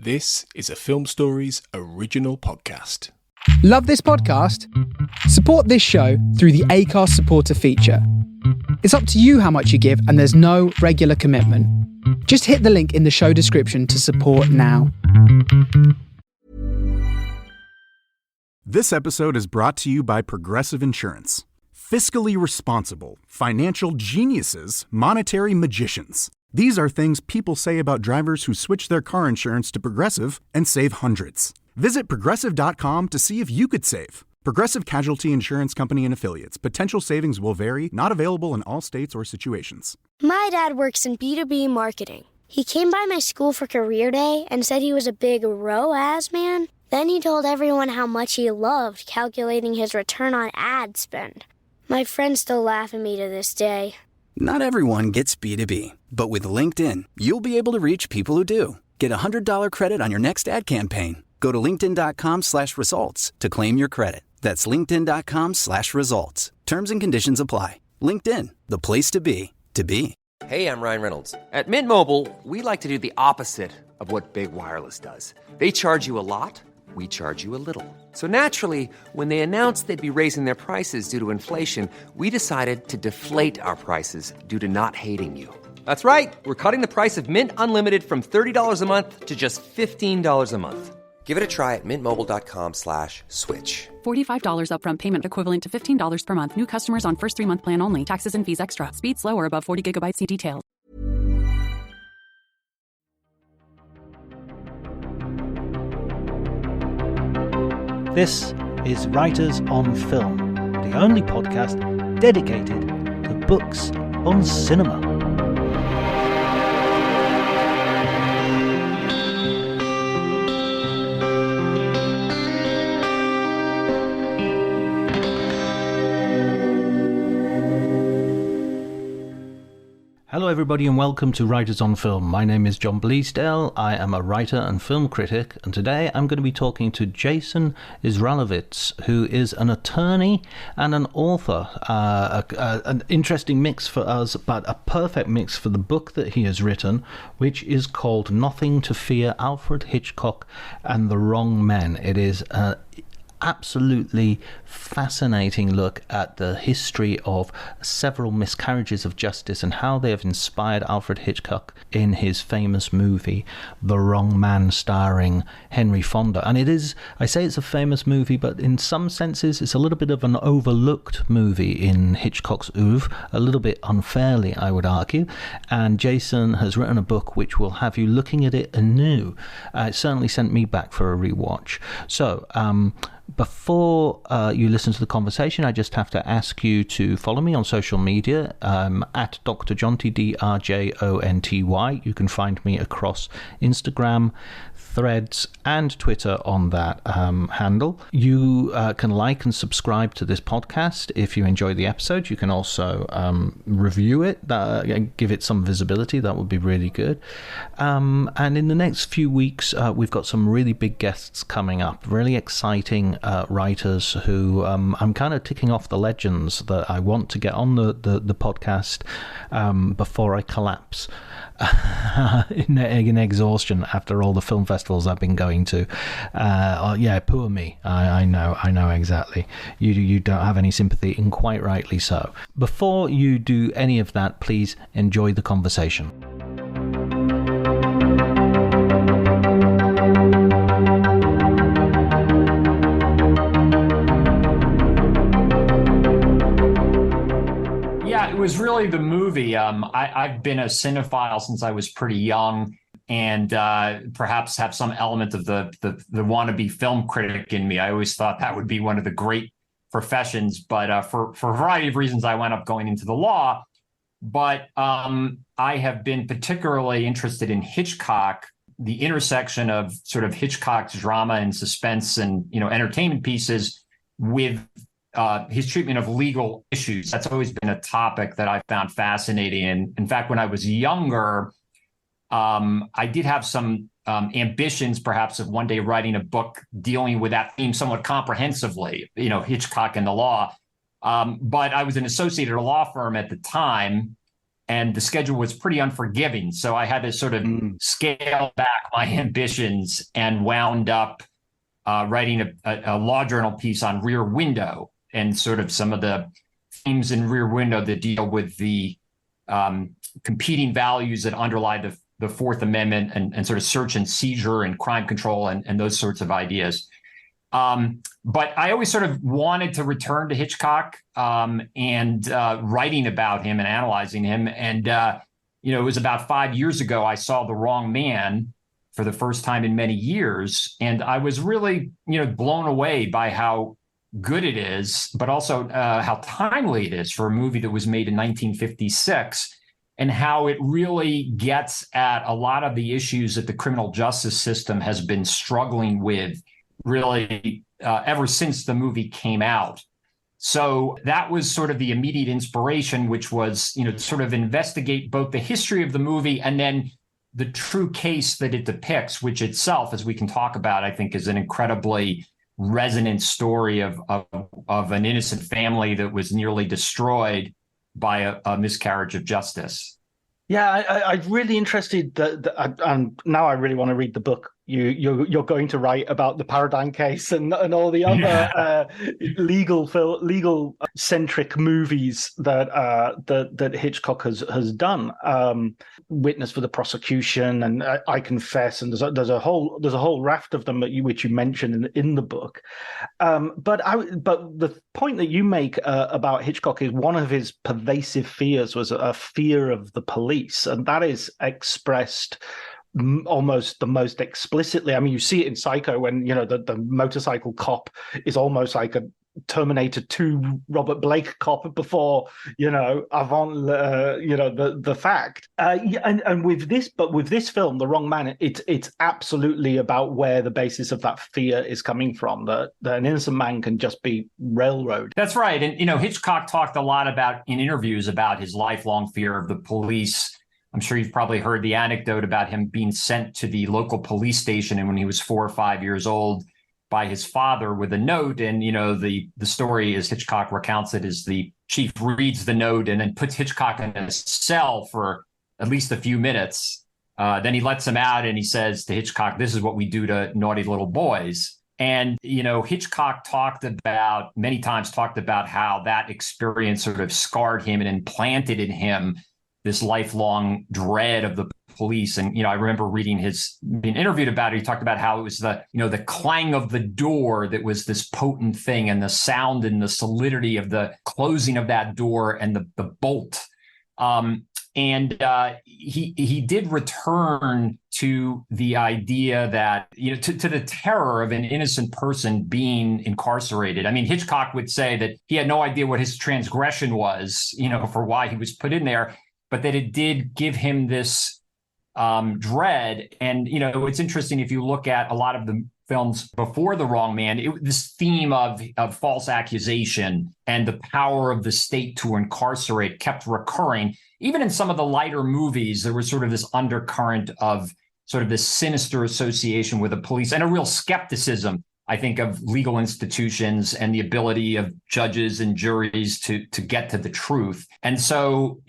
This is a Film Stories original podcast. Love this podcast? Support this show through the Acast supporter feature. It's up to you how much you give, and there's no regular commitment. Just hit the link in the show description to support now. This episode is brought to you by Progressive Insurance. Fiscally responsible, financial geniuses, monetary magicians. These are things people say about drivers who switch their car insurance to Progressive and save hundreds. Visit Progressive.com to see if you could save. Progressive Casualty Insurance Company and Affiliates. Potential savings will vary, not available in all states or situations. My dad works in B2B marketing. He came by my school for career day and said he was a big ROAS man. Then he told everyone how much he loved calculating his return on ad spend. My friends still laugh at me to this day. Not everyone gets B2B, but with LinkedIn, you'll be able to reach people who do. Get a $100 credit on your next ad campaign. Go to linkedin.com/results to claim your credit. That's linkedin.com/results. Terms and conditions apply. LinkedIn, the place to be, to be. Hey, I'm Ryan Reynolds. At Mint Mobile, we like to do the opposite of what Big Wireless does. They charge you a lot. We charge you a little. So naturally, when they announced they'd be raising their prices due to inflation, we decided to deflate our prices due to not hating you. That's right. We're cutting the price of Mint Unlimited from $30 a month to just $15 a month. Give it a try at mintmobile.com/switch. $45 upfront payment equivalent to $15 per month. New customers on first 3-month plan only. Taxes and fees extra. Speed slower above 40 gigabytes. See details. This is Writers on Film, the only podcast dedicated to books on cinema. Hello everybody and welcome to Writers on Film. My name is John Bleasdale. I am a writer and film critic, and today I'm going to be talking to Jason Isralowitz, who is an attorney and an author. An interesting mix for us, but a perfect mix for the book that he has written, which is called Nothing to Fear, Alfred Hitchcock and the Wrong Men. It is absolutely fascinating look at the history of several miscarriages of justice and how they have inspired Alfred Hitchcock in his famous movie The Wrong Man, starring Henry Fonda. And it is, I say it's a famous movie, but in some senses it's a little bit of an overlooked movie in Hitchcock's oeuvre, a little bit unfairly, I would argue. And Jason has written a book which will have you looking at it anew. It certainly sent me back for a rewatch. So before you listen to the conversation, I just have to ask you to follow me on social media at Dr. Jonty, DRJONTY. You can find me across Instagram, Threads and Twitter on that handle. You can like and subscribe to this podcast if you enjoy the episode. You can also review it, give it some visibility. That would be really good. And in the next few weeks, we've got some really big guests coming up, really exciting writers who I'm kind of ticking off the legends that I want to get on the podcast before I collapse in exhaustion after all the film festivals I've been going to. Yeah, poor me. I know exactly. You don't have any sympathy, and quite rightly so. Before you do any of that, please enjoy the conversation. It was really the movie. I've been a cinephile since I was pretty young, and perhaps have some element of the wannabe film critic in me. I always thought that would be one of the great professions, but for a variety of reasons, I wound up going into the law. But I have been particularly interested in Hitchcock, the intersection of sort of Hitchcock's drama and suspense and entertainment pieces with his treatment of legal issues. That's always been a topic that I found fascinating. And in fact, when I was younger, I did have some ambitions, perhaps, of one day writing a book dealing with that theme somewhat comprehensively, Hitchcock and the law. But I was an associate at a law firm at the time, and the schedule was pretty unforgiving. So I had to sort of scale back my ambitions and wound up writing a law journal piece on Rear Window and sort of some of the themes in Rear Window that deal with the competing values that underlie the Fourth Amendment and sort of search and seizure and crime control and those sorts of ideas. But I always sort of wanted to return to Hitchcock and writing about him and analyzing him. And, it was about 5 years ago I saw The Wrong Man for the first time in many years. And I was really, blown away by how good it is, but also how timely it is for a movie that was made in 1956, and how it really gets at a lot of the issues that the criminal justice system has been struggling with really ever since the movie came out. So that was sort of the immediate inspiration, which was, sort of investigate both the history of the movie and then the true case that it depicts, which itself, as we can talk about, I think is an incredibly resonant story of an innocent family that was nearly destroyed by a miscarriage of justice. Yeah, I'm really interested and now I really want to read the book you're going to write about the Paradigm Case and all the other legal centric movies that Hitchcock has done. Witness for the Prosecution and I Confess, and there's a whole raft of them which you mentioned in the book. But the point that you make about Hitchcock is one of his pervasive fears was a fear of the police, and that is expressed almost the most explicitly. I mean, you see it in Psycho when the motorcycle cop is almost like a Terminator 2 Robert Blake cop before avant the fact. And with this film, The Wrong Man, it's absolutely about where the basis of that fear is coming from. That an innocent man can just be railroaded. That's right, and Hitchcock talked a lot in interviews about his lifelong fear of the police. I'm sure you've probably heard the anecdote about him being sent to the local police station and when he was 4 or 5 years old by his father with a note. And, the story, as Hitchcock recounts it, is the chief reads the note and then puts Hitchcock in a cell for at least a few minutes. Then he lets him out and he says to Hitchcock, "This is what we do to naughty little boys." And, Hitchcock many times talked about how that experience sort of scarred him and implanted in him this lifelong dread of the police. And, I remember being interviewed about it. He talked about how it was the clang of the door that was this potent thing, and the sound and the solidity of the closing of that door and the bolt. He did return to the idea that, to the terror of an innocent person being incarcerated. I mean, Hitchcock would say that he had no idea what his transgression was, for why he was put in there, but that it did give him this dread. And, it's interesting if you look at a lot of the films before The Wrong Man, this theme of false accusation and the power of the state to incarcerate kept recurring. Even in some of the lighter movies, there was sort of this undercurrent of sort of this sinister association with the police and a real skepticism, I think, of legal institutions and the ability of judges and juries to get to the truth. And so,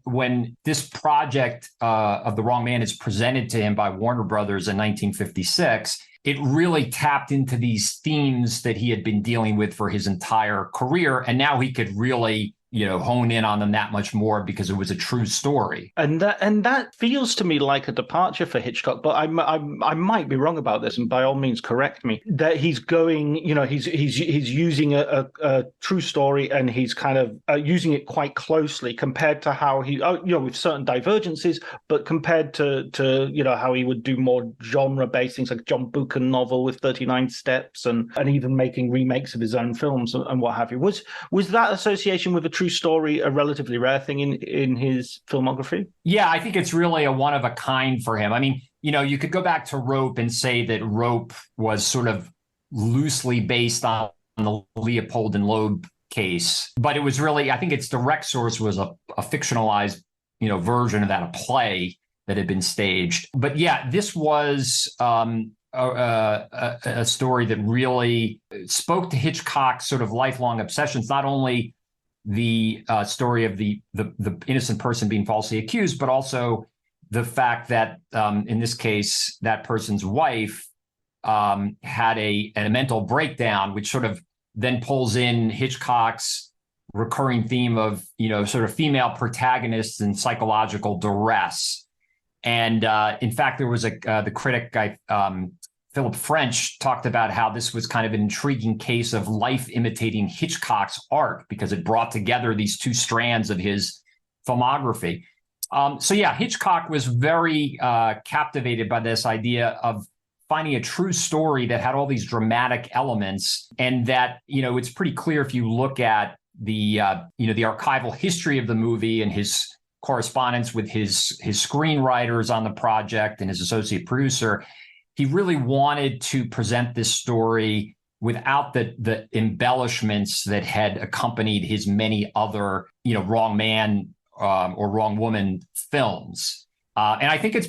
when this project of The Wrong Man is presented to him by Warner Brothers in 1956, it really tapped into these themes that he had been dealing with for his entire career. And now he could really hone in on them that much more because it was a true story. And that feels to me like a departure for Hitchcock, but I might be wrong about this, and by all means correct me. That he's going, he's using a true story, and he's kind of using it quite closely compared to how he, with certain divergences, but compared to how he would do more genre-based things like John Buchan novel with 39 Steps, and even making remakes of his own films and what have you. Was that association with a true story a relatively rare thing in his filmography? Yeah, I think it's really a one of a kind for him. I mean, you could go back to Rope and say that Rope was sort of loosely based on the Leopold and Loeb case, but it was really, I think its direct source was a fictionalized, version of that, a play that had been staged. But yeah, this was a story that really spoke to Hitchcock's sort of lifelong obsessions, not only the story of the innocent person being falsely accused, but also the fact that in this case, that person's wife had a mental breakdown, which sort of then pulls in Hitchcock's recurring theme of, sort of female protagonists and psychological duress. And in fact, there was the critic guy, Philip French, talked about how this was kind of an intriguing case of life imitating Hitchcock's art because it brought together these two strands of his filmography. So yeah, Hitchcock was very captivated by this idea of finding a true story that had all these dramatic elements, and that, it's pretty clear if you look at the archival history of the movie and his correspondence with his screenwriters on the project and his associate producer, he really wanted to present this story without the embellishments that had accompanied his many other, wrong man or wrong woman films. And I think it's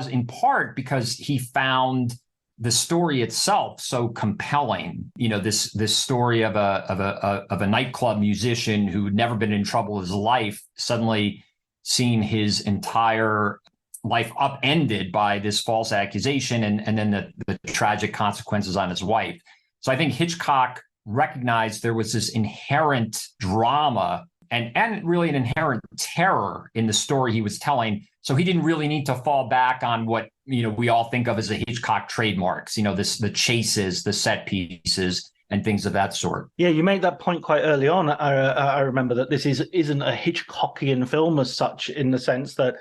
in part because he found the story itself so compelling. This story of a nightclub musician who had never been in trouble in his life, suddenly seeing his entire life upended by this false accusation, and then the tragic consequences on his wife. So I think Hitchcock recognized there was this inherent drama and really an inherent terror in the story he was telling. So he didn't really need to fall back on what, we all think of as the Hitchcock trademarks, the chases, the set pieces, and things of that sort. Yeah, you made that point quite early on. I remember that this isn't a Hitchcockian film as such, in the sense that,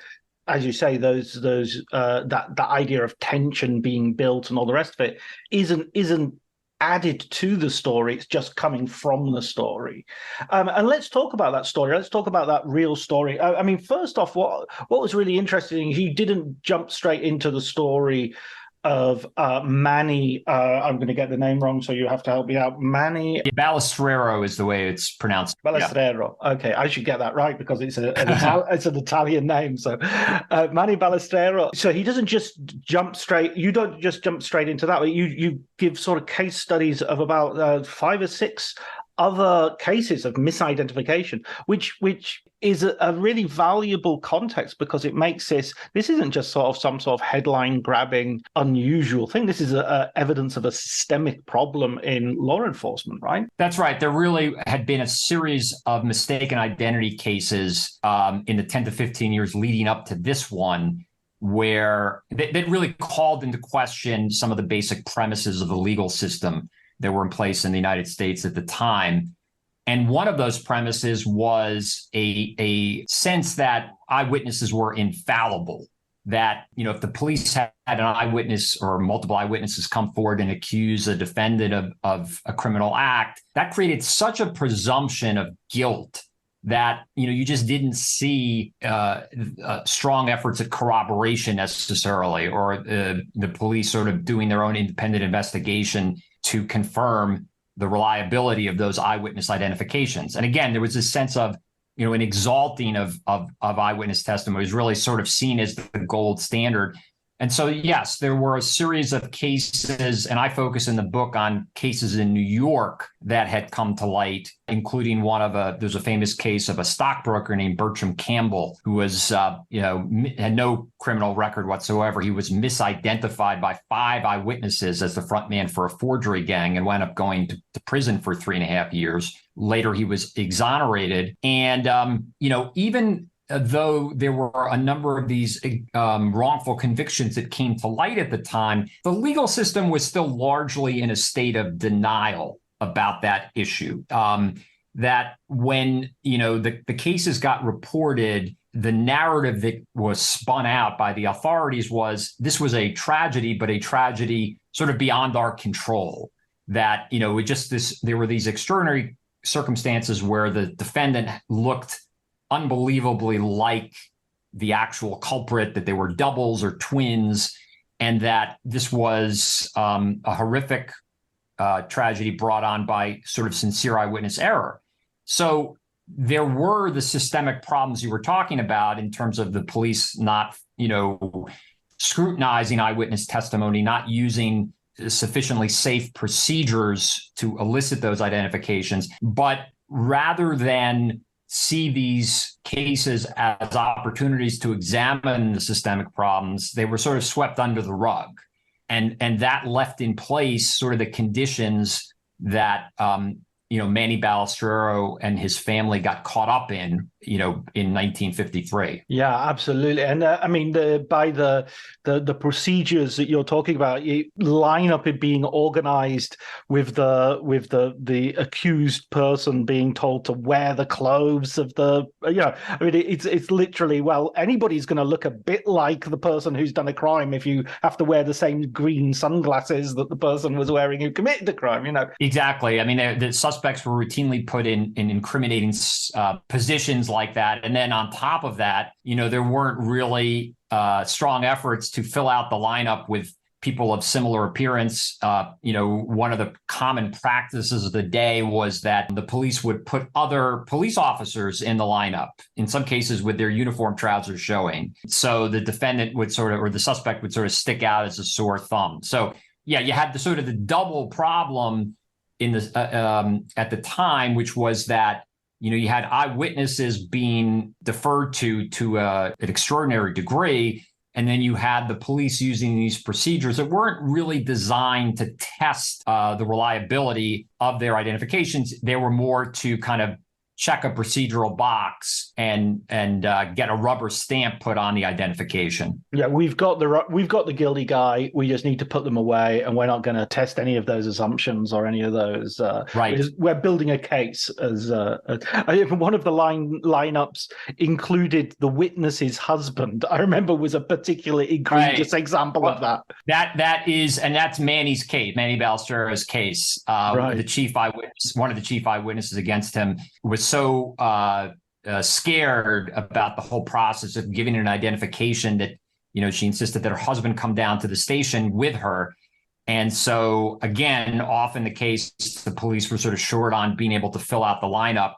as you say, that idea of tension being built and all the rest of it isn't added to the story. It's just coming from the story. And let's talk about that story. Let's talk about that real story. I mean, first off, what was really interesting, he didn't jump straight into the story of Manny. I'm going to get the name wrong, so you have to help me out. Manny. Yeah, Balestrero is the way it's pronounced. Balestrero. Yeah. Okay, I should get that right because it's an Italian name. So Manny Balestrero. So he doesn't just jump straight. You don't just jump straight into that. You give sort of case studies of about 5 or 6 other cases of misidentification, which is a really valuable context, because it makes this isn't just sort of some sort of headline grabbing unusual thing. This is evidence of a systemic problem in law enforcement, right? That's right. There really had been a series of mistaken identity cases in the 10 to 15 years leading up to this one, where they really called into question some of the basic premises of the legal system that were in place in the United States at the time. And one of those premises was a sense that eyewitnesses were infallible, that, if the police had an eyewitness or multiple eyewitnesses come forward and accuse a defendant of a criminal act, that created such a presumption of guilt that, you just didn't see strong efforts at corroboration necessarily, or the police sort of doing their own independent investigation to confirm the reliability of those eyewitness identifications. And again, there was this sense of, an exalting of eyewitness testimony was really sort of seen as the gold standard. And so, yes, there were a series of cases, and I focus in the book on cases in New York that had come to light, including there's a famous case of a stockbroker named Bertram Campbell, who was, had no criminal record whatsoever. He was misidentified by 5 eyewitnesses as the front man for a forgery gang and wound up going to prison for 3.5 years. Later, he was exonerated. And, even though there were a number of these wrongful convictions that came to light at the time, the legal system was still largely in a state of denial about that issue. That when, the cases got reported, the narrative that was spun out by the authorities was this was a tragedy, but a tragedy sort of beyond our control. That, there were these extraordinary circumstances where the defendant looked unbelievably like the actual culprit, that they were doubles or twins, and that this was a horrific tragedy brought on by sort of sincere eyewitness error. So there were the systemic problems you were talking about in terms of the police not, scrutinizing eyewitness testimony, not using sufficiently safe procedures to elicit those identifications, but rather than see these cases as opportunities to examine the systemic problems, they were sort of swept under the rug. And that left in place sort of the conditions that Manny Balestrero and his family got caught up in, in 1953. Yeah, absolutely. And by the procedures that you're talking about, lineup it being organized with the accused person being told to wear the clothes of the, it's literally, well, anybody's going to look a bit like the person who's done a crime if you have to wear the same green sunglasses that the person was wearing who committed the crime, Exactly. I mean, the suspects were routinely put in incriminating positions like that. And then on top of that, there weren't really strong efforts to fill out the lineup with people of similar appearance. One of the common practices of the day was that the police would put other police officers in the lineup, in some cases with their uniform trousers showing. So the defendant would the suspect would sort of stick out as a sore thumb. So yeah, you had the double problem in this at the time, which was that you had eyewitnesses being deferred to an extraordinary degree, and then you had the police using these procedures that weren't really designed to test the reliability of their identifications. They were more to kind of check a procedural box and get a rubber stamp put on the identification. Yeah, we've got the guilty guy. We just need to put them away, and we're not going to test any of those assumptions or any of those. Right. We're building a case. As one of the lineups included the witness's husband. I remember was a particularly egregious example of that. That's Manny's case, Manny Balestrero's case. The chief eyewitness, one of the chief eyewitnesses against him, was so scared about the whole process of giving an identification that, she insisted that her husband come down to the station with her. And so, again, often the case, the police were sort of short on being able to fill out the lineup.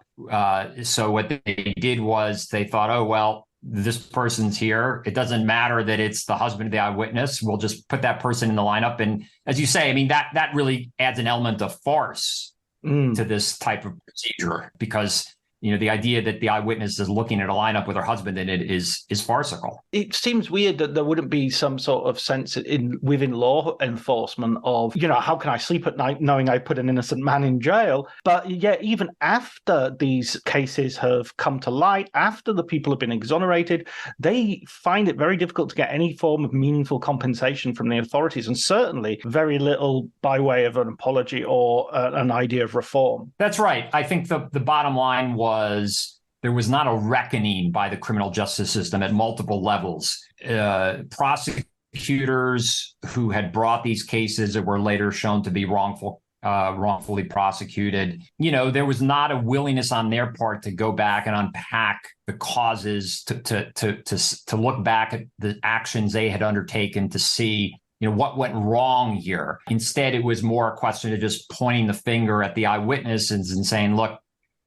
So what they did was they thought, oh, well, this person's here. It doesn't matter that it's the husband of the eyewitness. We'll just put that person in the lineup. And as you say, I mean, that really adds an element of farce to this type of procedure, because the idea that the eyewitness is looking at a lineup with her husband in it is farcical. It seems weird that there wouldn't be some sort of sense within law enforcement of, how can I sleep at night knowing I put an innocent man in jail? But yeah, even after these cases have come to light, after the people have been exonerated, they find it very difficult to get any form of meaningful compensation from the authorities, and certainly very little by way of an apology or an idea of reform. That's right. I think the bottom line was there was not a reckoning by the criminal justice system at multiple levels. Prosecutors who had brought these cases that were later shown to be wrongfully prosecuted, there was not a willingness on their part to go back and unpack the causes, to look back at the actions they had undertaken to see what went wrong here. Instead, it was more a question of just pointing the finger at the eyewitnesses and saying, look,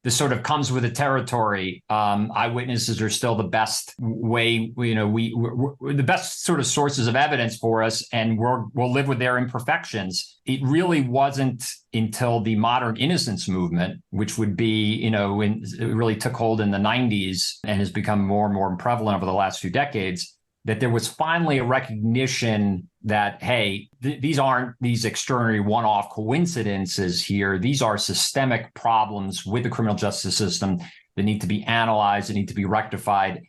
this sort of comes with the territory. Eyewitnesses are still the best way, we're the best sort of sources of evidence for us, and we'll live with their imperfections. It really wasn't until the modern innocence movement, which would be, it really took hold in the 90s and has become more and more prevalent over the last few decades, that there was finally a recognition that, hey, these aren't these extraordinary one-off coincidences here. These are systemic problems with the criminal justice system that need to be analyzed and need to be rectified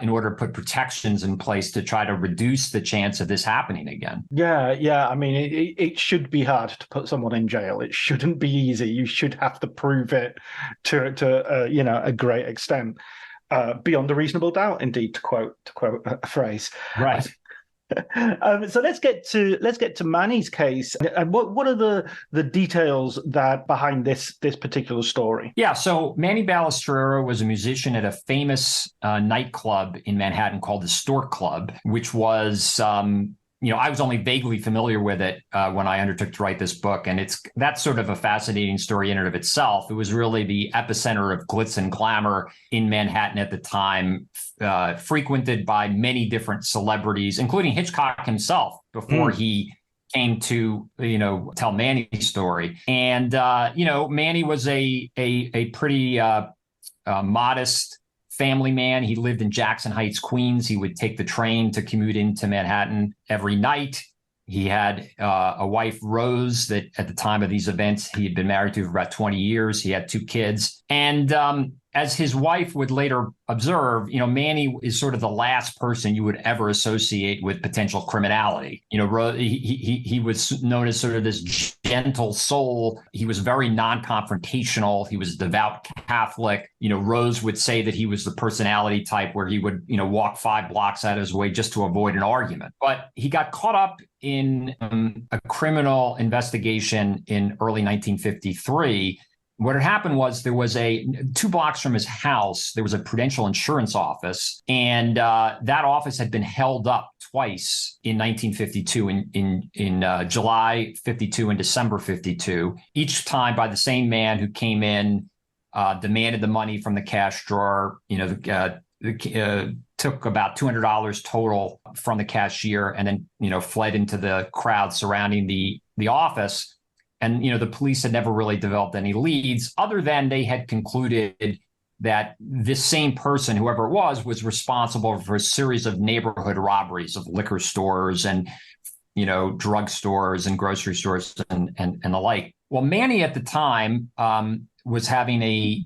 in order to put protections in place to try to reduce the chance of this happening again. Yeah. I mean, it should be hard to put someone in jail. It shouldn't be easy. You should have to prove it to a great extent. Beyond a reasonable doubt, indeed, to quote a phrase. Right. So let's get to Manny's case. And what are the details that behind this particular story? Yeah. So Manny Balestrero was a musician at a famous nightclub in Manhattan called the Stork Club, which was I was only vaguely familiar with it when I undertook to write this book. And that's sort of a fascinating story in and of itself. It was really the epicenter of glitz and glamour in Manhattan at the time, frequented by many different celebrities, including Hitchcock himself, before he came to, tell Manny's story. And, Manny was a pretty a modest family man. He lived in Jackson Heights, Queens. He would take the train to commute into Manhattan every night. He had a wife, Rose, that at the time of these events, he had been married to for about 20 years. He had 2 kids. And as his wife would later observe, Manny is sort of the last person you would ever associate with potential criminality. He was known as sort of this gentle soul. He was very non-confrontational. He was a devout Catholic. Rose would say that he was the personality type where he would, walk 5 blocks out of his way just to avoid an argument. But he got caught up in a criminal investigation in early 1953. What had happened was there was 2 blocks from his house, there was a Prudential insurance office, and that office had been held up twice in 1952, in July 52 and December 52, each time by the same man who came in, demanded the money from the cash drawer, took about $200 total from the cashier, and then, fled into the crowd surrounding the office. And, the police had never really developed any leads other than they had concluded that this same person, whoever it was responsible for a series of neighborhood robberies of liquor stores and, drug stores and grocery stores and the like. Well, Manny at the time was having a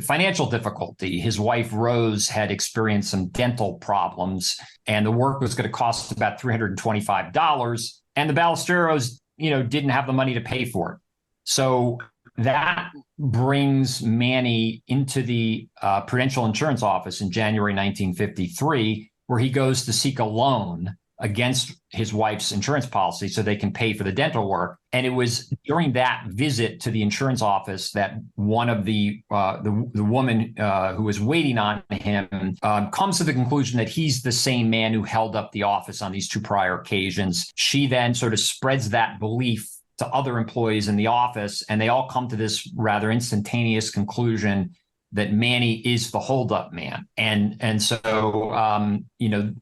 financial difficulty. His wife, Rose, had experienced some dental problems, and the work was going to cost about $325. And the Balestreros didn't have the money to pay for it. So that brings Manny into the Prudential insurance office in January 1953, where he goes to seek a loan against his wife's insurance policy so they can pay for the dental work. And it was during that visit to the insurance office that one of the woman who was waiting on him comes to the conclusion that he's the same man who held up the office on these 2 prior occasions. She then sort of spreads that belief to other employees in the office, and they all come to this rather instantaneous conclusion that Manny is the holdup man. And so,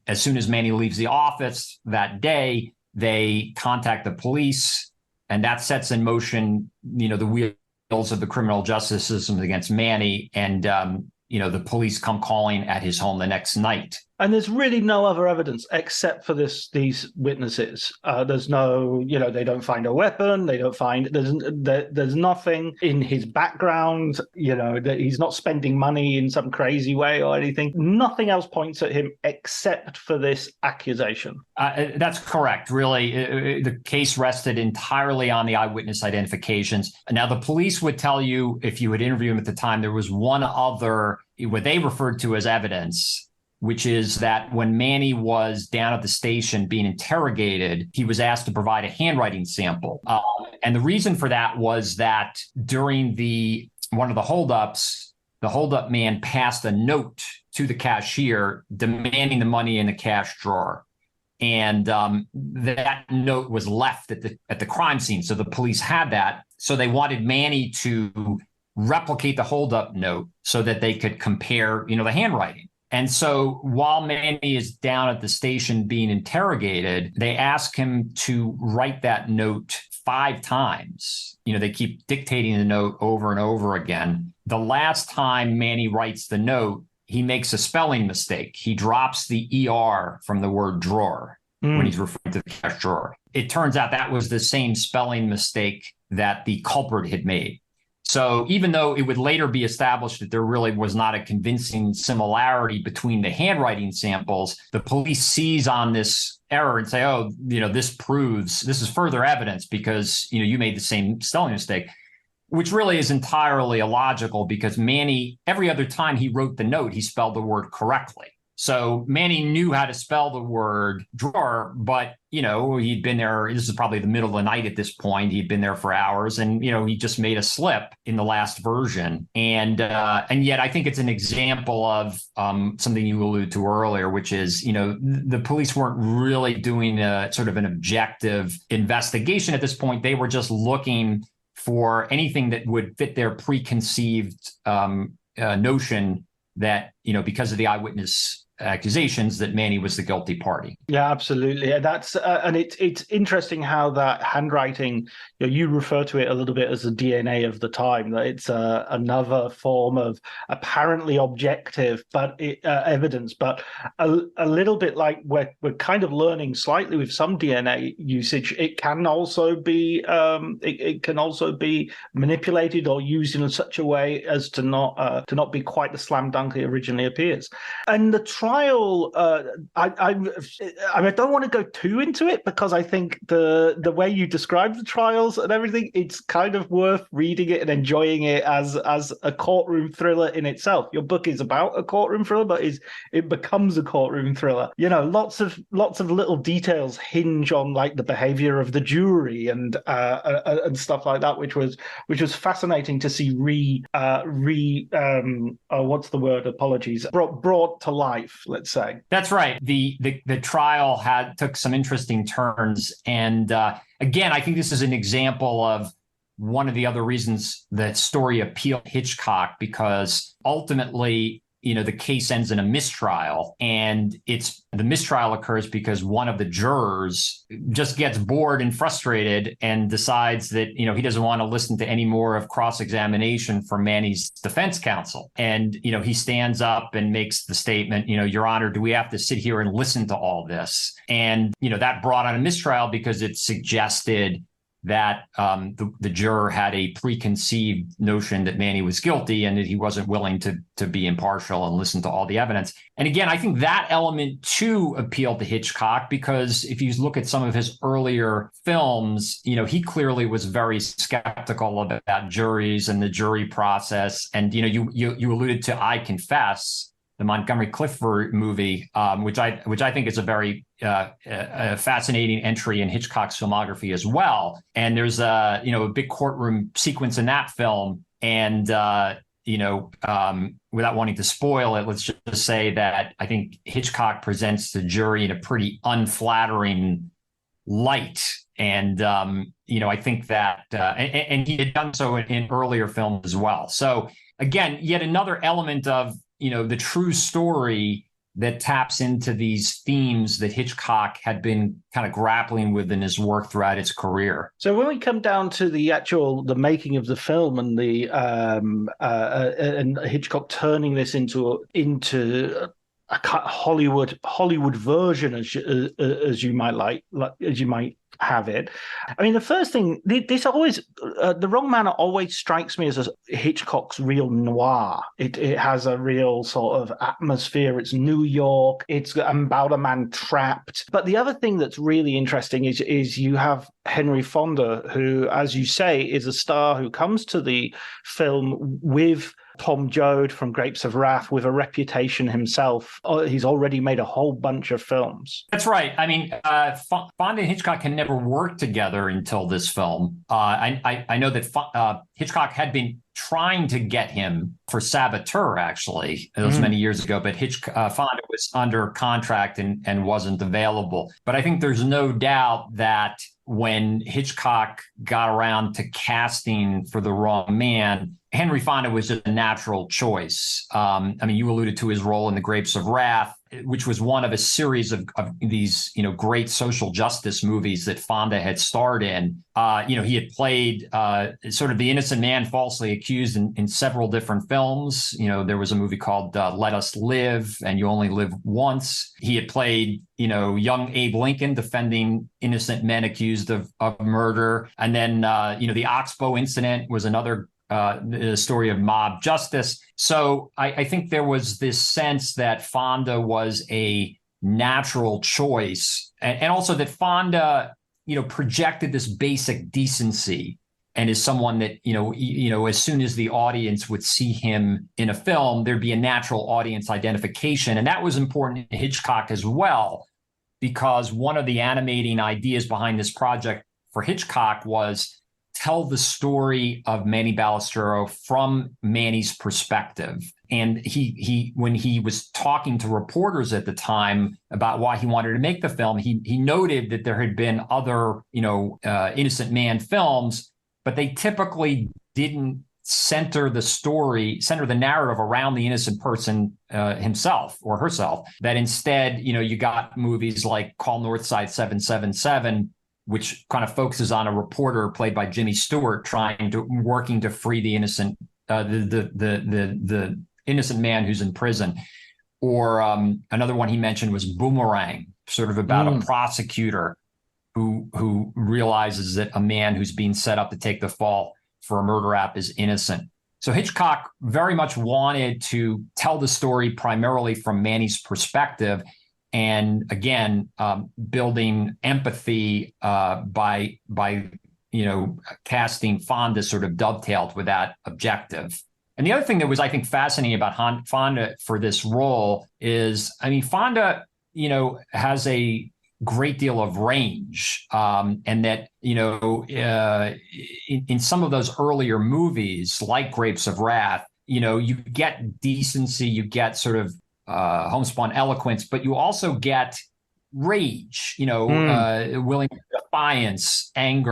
as soon as Manny leaves the office that day, they contact the police, and that sets in motion, the wheels of the criminal justice system against Manny. And, the police come calling at his home the next night. And there's really no other evidence except for these witnesses. There's no, they don't find a weapon. They don't find, there's nothing in his background, that he's not spending money in some crazy way or anything. Nothing else points at him except for this accusation. That's correct. Really, the case rested entirely on the eyewitness identifications. Now, the police would tell you, if you would interview him at the time, there was one other, what they referred to as evidence, which is that when Manny was down at the station being interrogated, he was asked to provide a handwriting sample. And the reason for that was that during one of the holdups, the holdup man passed a note to the cashier demanding the money in the cash drawer. And that note was left at the crime scene. So the police had that. So they wanted Manny to replicate the holdup note so that they could compare, the handwriting. And so while Manny is down at the station being interrogated, they ask him to write that note 5 times. They keep dictating the note over and over again. The last time Manny writes the note, he makes a spelling mistake. He drops the ER from the word drawer when he's referring to the cash drawer. It turns out that was the same spelling mistake that the culprit had made. So even though it would later be established that there really was not a convincing similarity between the handwriting samples, the police seize on this error and say, oh, this is further evidence because, you made the same spelling mistake, which really is entirely illogical because Manny, every other time he wrote the note, he spelled the word correctly. So Manny knew how to spell the word drawer, but, he'd been there. This is probably the middle of the night at this point. He'd been there for hours and, he just made a slip in the last version. And yet I think it's an example of something you alluded to earlier, which is, the police weren't really doing a sort of an objective investigation at this point. They were just looking for anything that would fit their preconceived notion that, because of the eyewitness accusations that Manny was the guilty party. Yeah, absolutely. And that's and it's interesting how that handwriting, you refer to it a little bit as the DNA of the time, that it's another form of apparently objective evidence, but a little bit like we're kind of learning slightly with some DNA usage. It can also be it can also be manipulated or used in such a way as to not be quite the slam dunk it originally appears. And the trial, I don't want to go too into it, because I think the way you describe the trials and everything, it's kind of worth reading it and enjoying it as a courtroom thriller in itself. Your book is about a courtroom thriller, but it becomes a courtroom thriller. Lots of little details hinge on like the behavior of the jury and stuff like that, which was fascinating to see what's the word? Apologies. Brought to life, let's say. That's right. The trial took some interesting turns, and again, I think this is an example of one of the other reasons that story appealed to Hitchcock, because ultimately, the case ends in a mistrial, and the mistrial occurs because one of the jurors just gets bored and frustrated and decides that, he doesn't want to listen to any more of cross-examination from Manny's defense counsel. And, he stands up and makes the statement, Your Honor, do we have to sit here and listen to all this? And, that brought on a mistrial because it suggested that the juror had a preconceived notion that Manny was guilty and that he wasn't willing to be impartial and listen to all the evidence. And again, I think that element too appealed to Hitchcock, because if you look at some of his earlier films, he clearly was very skeptical about juries and the jury process. And, you alluded to I Confess, the Montgomery Clifford movie, which I think is a very a fascinating entry in Hitchcock's filmography as well. And there's a big courtroom sequence in that film, and without wanting to spoil it, let's just say that I think Hitchcock presents the jury in a pretty unflattering light. And I think that and he had done so in earlier films as well. So again, yet another element of the true story that taps into these themes that Hitchcock had been kind of grappling with in his work throughout his career. So when we come down to the making of the film and the and Hitchcock turning this into a Hollywood version, as you might have it. I mean, the first thing, this always, The Wrong Man always strikes me as Hitchcock's real noir. It has a real sort of atmosphere. It's New York. It's about a man trapped. But the other thing that's really interesting is you have Henry Fonda, who, as you say, is a star who comes to the film with Tom Joad from Grapes of Wrath, with a reputation himself. He's already made a whole bunch of films. That's right. I mean, Fonda and Hitchcock had never worked together until this film. I know that Hitchcock had been trying to get him for Saboteur, actually. It was many years ago, but Fonda was under contract and wasn't available. But I think there's no doubt that when Hitchcock got around to casting for The Wrong Man, Henry Fonda was just a natural choice. I mean, you alluded to his role in The Grapes of Wrath, which was one of a series of these, great social justice movies that Fonda had starred in. He had played sort of the innocent man falsely accused in several different films. There was a movie called Let Us Live and You Only Live Once. He had played, young Abe Lincoln defending innocent men accused of murder. And then, the Oxbow incident was another the story of mob justice. So I think there was this sense that Fonda was a natural choice, and also that Fonda, projected this basic decency, and is someone that, as soon as the audience would see him in a film, there'd be a natural audience identification. And that was important to Hitchcock as well, because one of the animating ideas behind this project for Hitchcock was tell the story of Manny Balestrero from Manny's perspective. And he when he was talking to reporters at the time about why he wanted to make the film, he noted that there had been other, innocent man films, but they typically didn't center the narrative around the innocent person himself or herself. That instead, you got movies like Call Northside 777, which kind of focuses on a reporter played by Jimmy Stewart working to free the innocent, the innocent man who's in prison. Or another one he mentioned was Boomerang, sort of about a prosecutor who realizes that a man who's being set up to take the fall for a murder rap is innocent. So Hitchcock very much wanted to tell the story primarily from Manny's perspective, and again, building empathy by casting Fonda sort of dovetailed with that objective. And the other thing that was, I think, fascinating about Fonda for this role is, Fonda, has a great deal of range, and that, in some of those earlier movies, like Grapes of Wrath, you get decency, you get sort of homespun eloquence, but you also get rage, willing defiance, anger.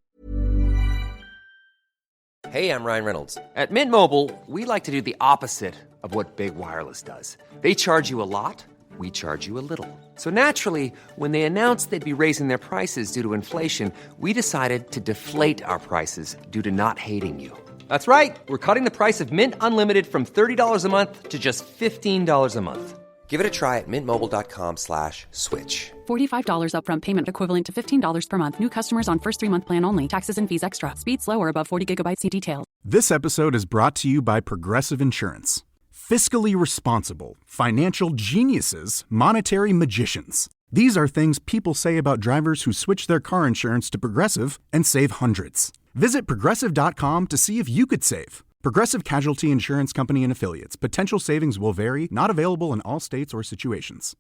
Hey, I'm Ryan Reynolds. At Mint Mobile, we like to do the opposite of what Big Wireless does. They charge you a lot, we charge you a little. So naturally, when they announced they'd be raising their prices due to inflation, we decided to deflate our prices due to not hating you. That's right. We're cutting the price of Mint Unlimited from $30 a month to just $15 a month. Give it a try at mintmobile.com/switch. $45 upfront payment equivalent to $15 per month. New customers on first 3-month plan only. Taxes and fees extra. Speed slower above 40 gigabytes. See details. This episode is brought to you by Progressive Insurance. Fiscally responsible, financial geniuses, monetary magicians. These are things people say about drivers who switch their car insurance to Progressive and save hundreds. Visit Progressive.com to see if you could save. Progressive Casualty Insurance Company and Affiliates. Potential savings will vary. Not available in all states or situations.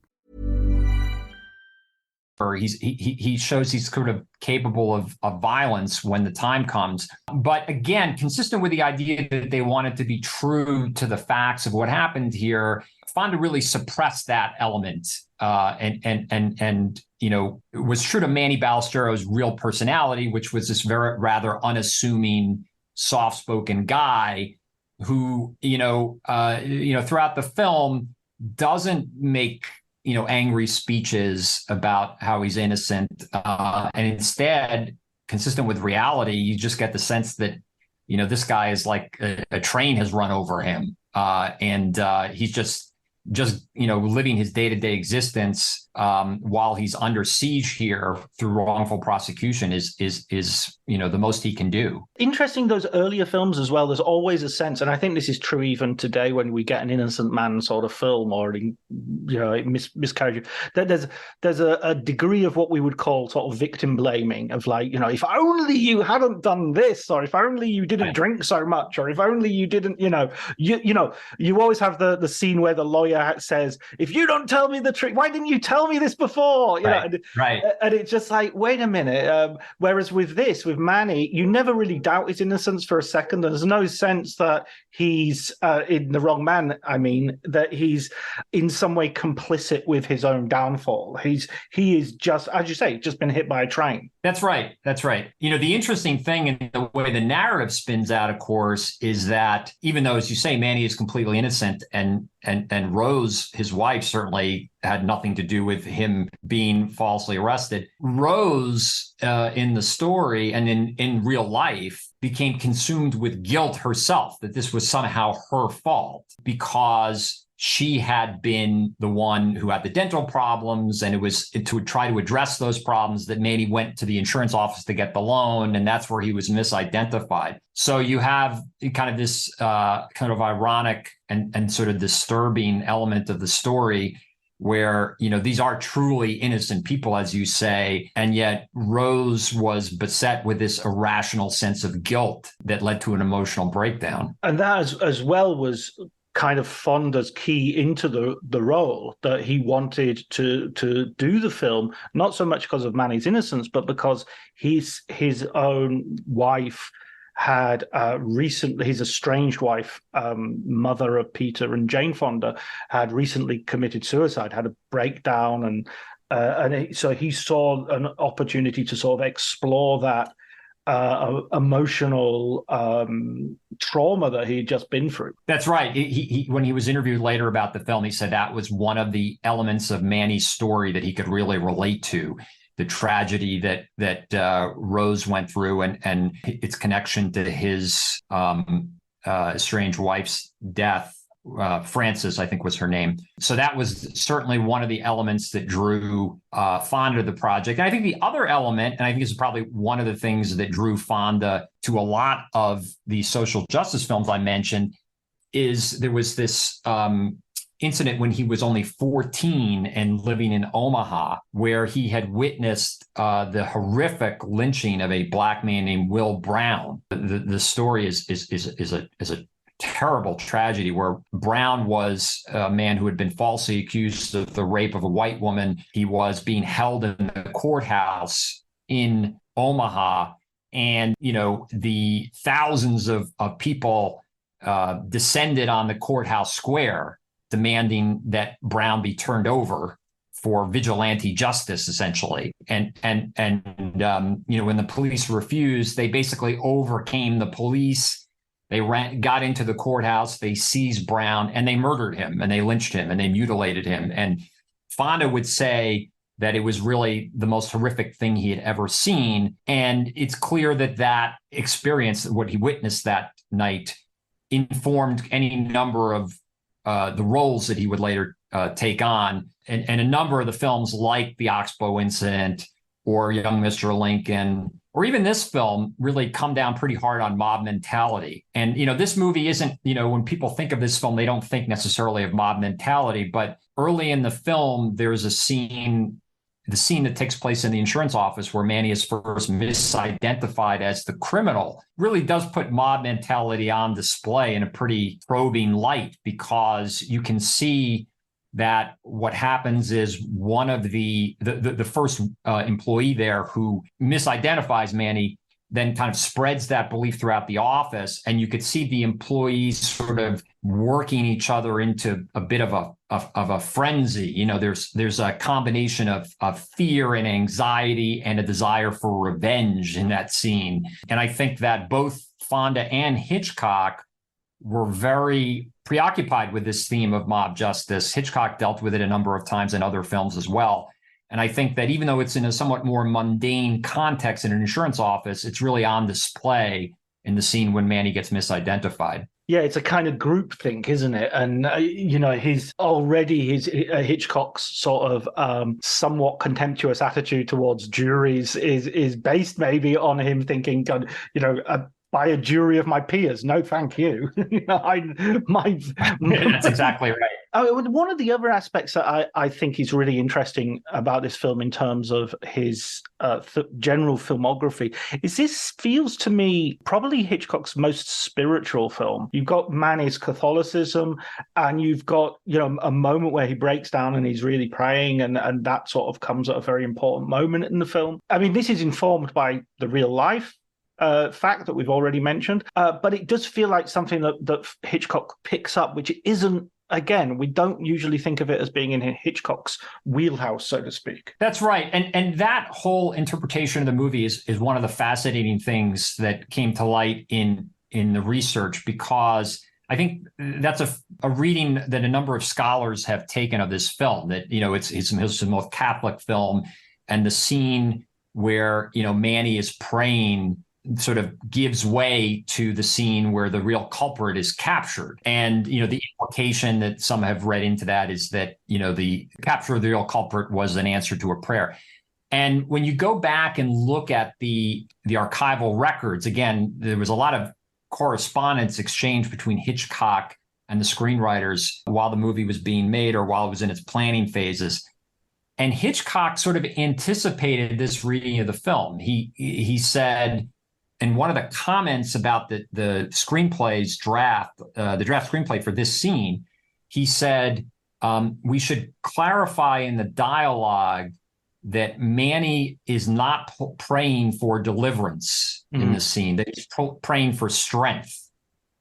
He shows he's sort of capable of violence when the time comes. But again, consistent with the idea that they wanted to be true to the facts of what happened here, Fonda really suppressed that element, and it was true to Manny Balestrero's real personality, which was this very rather unassuming, soft-spoken guy who, throughout the film doesn't make angry speeches about how he's innocent, and instead, consistent with reality, you just get the sense that this guy is like a train has run over him, and he's just living his day-to-day existence while he's under siege here through wrongful prosecution is the most he can do. Interesting, those earlier films as well, there's always a sense, and I think this is true even today when we get an innocent man sort of film or miscarriage, that there's a degree of what we would call sort of victim blaming of like, if only you hadn't done this, or if only you didn't drink so much, or if only you didn't, you always have the scene where the lawyer says, if you don't tell me the truth, why didn't you tell me this before? And it's just like, wait a minute. Whereas with Manny, you never really doubt his innocence for a second. There's no sense that he's in the wrong man. That he's in some way complicit with his own downfall. He is just, as you say, just been hit by a train. That's right. The interesting thing in the way the narrative spins out, of course, is that even though, as you say, Manny is completely innocent and Rose, his wife, certainly had nothing to do with him being falsely arrested. Rose, in the story and in real life, became consumed with guilt herself, that this was somehow her fault because she had been the one who had the dental problems, and it was to try to address those problems that Manny went to the insurance office to get the loan, and that's where he was misidentified. So you have kind of this kind of ironic and sort of disturbing element of the story where, these are truly innocent people, as you say, and yet Rose was beset with this irrational sense of guilt that led to an emotional breakdown. And that as well was kind of Fonda's key into the role, that he wanted to do the film, not so much because of Manny's innocence, but because his own wife had recently, his estranged wife, mother of Peter and Jane Fonda, had recently committed suicide, had a breakdown, so he saw an opportunity to sort of explore that emotional trauma that he'd just been through. That's right. He when he was interviewed later about the film, he said that was one of the elements of Manny's story that he could really relate to. The tragedy that Rose went through and its connection to his estranged wife's death. Frances, I think was her name. So that was certainly one of the elements that drew Fonda to the project. And I think the other element, and I think this is probably one of the things that drew Fonda to a lot of the social justice films I mentioned, is there was this incident when he was only 14 and living in Omaha, where he had witnessed the horrific lynching of a black man named Will Brown. The story is a terrible tragedy where Brown was a man who had been falsely accused of the rape of a white woman. He was being held in the courthouse in Omaha, and the thousands of people descended on the courthouse square, demanding that Brown be turned over for vigilante justice, essentially. And when the police refused, they basically overcame the police. They got into the courthouse, they seized Brown, and they murdered him, and they lynched him, and they mutilated him. And Fonda would say that it was really the most horrific thing he had ever seen. And it's clear that experience, what he witnessed that night, informed any number of the roles that he would later take on. And a number of the films like The Oxbow Incident or Young Mr. Lincoln, or even this film, really come down pretty hard on mob mentality. And, this movie isn't, when people think of this film, they don't think necessarily of mob mentality. But early in the film, there's a scene, the scene that takes place in the insurance office where Manny is first misidentified as the criminal, really does put mob mentality on display in a pretty probing light, because you can see that what happens is one of the first employee there who misidentifies Manny then kind of spreads that belief throughout the office, and you could see the employees sort of working each other into a bit of a frenzy. There's a combination of fear and anxiety and a desire for revenge in that scene. And I think that both Fonda and Hitchcock were very preoccupied with this theme of mob justice. Hitchcock dealt with it a number of times in other films as well. And I think that even though it's in a somewhat more mundane context in an insurance office, it's really on display in the scene when Manny gets misidentified. Yeah, it's a kind of groupthink, isn't it? And, Hitchcock's sort of somewhat contemptuous attitude towards juries is based maybe on him thinking, by a jury of my peers. No, thank you. That's exactly right. One of the other aspects that I think is really interesting about this film in terms of his general filmography is this feels to me probably Hitchcock's most spiritual film. You've got Manny's Catholicism, and you've got, a moment where he breaks down and he's really praying, and that sort of comes at a very important moment in the film. I mean, this is informed by the real life fact that we've already mentioned, but it does feel like something that Hitchcock picks up, which isn't, again, we don't usually think of it as being in Hitchcock's wheelhouse, so to speak. That's right. And that whole interpretation of the movie is one of the fascinating things that came to light in the research, because I think that's a reading that a number of scholars have taken of this film, that, it's the most Catholic film, and the scene where, Manny is praying sort of gives way to the scene where the real culprit is captured. And, the implication that some have read into that is that, the capture of the real culprit was an answer to a prayer. And when you go back and look at the archival records, again, there was a lot of correspondence exchanged between Hitchcock and the screenwriters while the movie was being made or while it was in its planning phases. And Hitchcock sort of anticipated this reading of the film. He said, in one of the comments about the screenplay's draft, the draft screenplay for this scene, he said, we should clarify in the dialogue that Manny is not praying for deliverance in the scene, that he's praying for strength.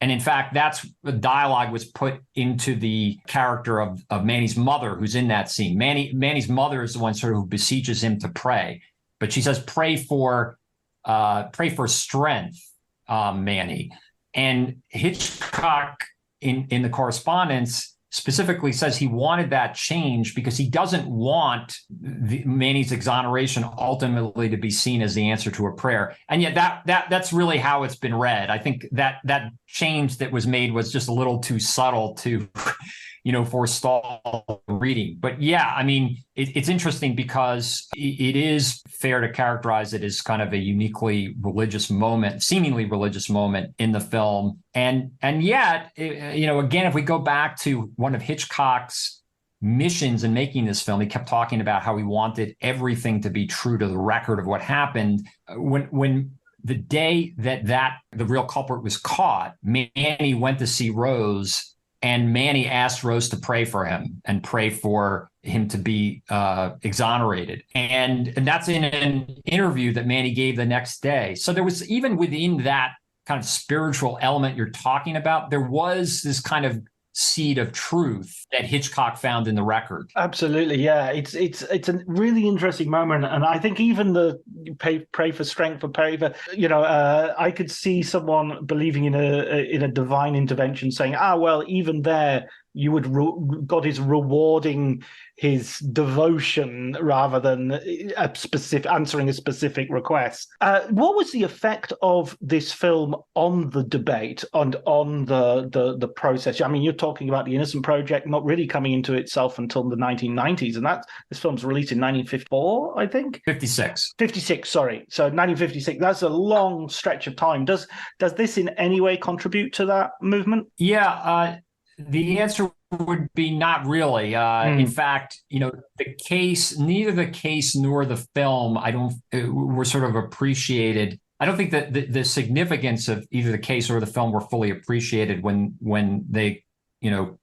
And in fact, the dialogue was put into the character of Manny's mother, who's in that scene. Manny's mother is the one sort of who beseeches him to pray. But she says, pray for pray for strength, Manny. And Hitchcock in the correspondence specifically says he wanted that change because he doesn't want Manny's exoneration ultimately to be seen as the answer to a prayer. And yet that's really how it's been read. I think that change that was made was just a little too subtle to, forestall reading. But yeah, I mean, it's interesting because it is fair to characterize it as kind of a uniquely religious moment, seemingly religious moment in the film. And yet, again, if we go back to one of Hitchcock's missions in making this film, he kept talking about how he wanted everything to be true to the record of what happened. When the day that the real culprit was caught, Manny went to see Rose, and Manny asked Rose to pray for him and pray for him to be exonerated. And that's in an interview that Manny gave the next day. So there was, even within that kind of spiritual element you're talking about, there was this kind of seed of truth that Hitchcock found in the record. Absolutely, yeah. It's a really interesting moment, and I think even the pray for strength, or pray for, I could see someone believing in a divine intervention saying, well, even there, you would God is rewarding his devotion rather than answering a specific request. What was the effect of this film on the debate and on the process? I mean, you're talking about the Innocent Project not really coming into itself until the 1990s, and this film's released in 1954, I think. 56, sorry. So 1956. That's a long stretch of time. Does this in any way contribute to that movement? Yeah. The answer would be not really. In fact, neither the case nor the film, were sort of appreciated. I don't think that the significance of either the case or the film were fully appreciated when they,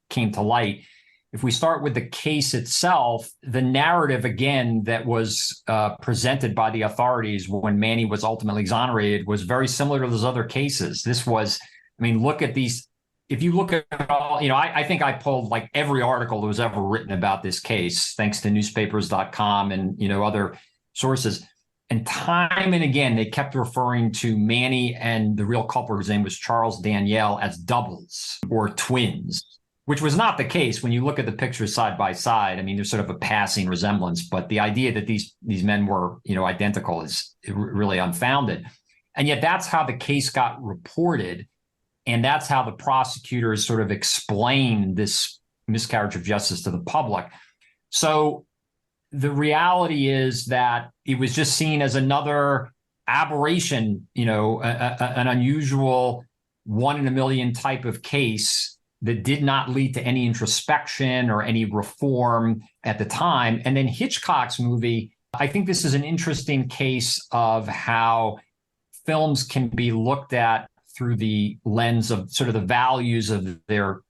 came to light. If we start with the case itself, the narrative, again, that was presented by the authorities when Manny was ultimately exonerated was very similar to those other cases. This was, look at these. If you look at all, I think I pulled like every article that was ever written about this case, thanks to newspapers.com and, other sources. And time and again, they kept referring to Manny and the real culprit, whose name was Charles Danielle, as doubles or twins, which was not the case when you look at the pictures side by side. There's sort of a passing resemblance, but the idea that these men were, identical is really unfounded. And yet that's how the case got reported. And that's how the prosecutors sort of explained this miscarriage of justice to the public. So the reality is that it was just seen as another aberration, an unusual 1 in a million type of case that did not lead to any introspection or any reform at the time. And then Hitchcock's movie, I think this is an interesting case of how films can be looked at through the lens of sort of the values of their